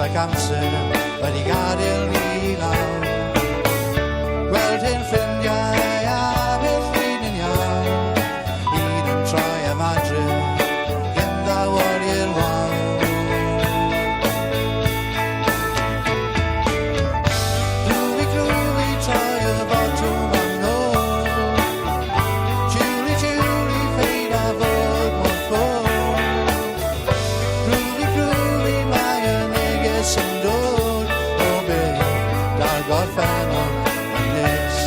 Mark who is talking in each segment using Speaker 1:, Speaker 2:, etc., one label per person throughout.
Speaker 1: Ac amser wedi gadael ni lawr. Gweld ein ffrindiau a beth fi'n yn iawn, un yn troi am adre gyda wari'r waw. Glwfi troi y botwm am ôl, Julie ffein a fod mor ffôl. Glwfi mae yn sy'n dod o beth da'r gorffen o'r ynys.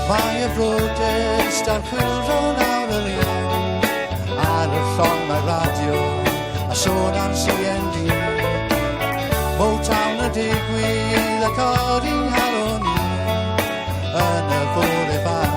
Speaker 1: Mae y brotest a'r chwildro nawr y lian ar y llong mae radio a sôn am CND. Motown y digwydd a codi'n halw ni yn y bore bach.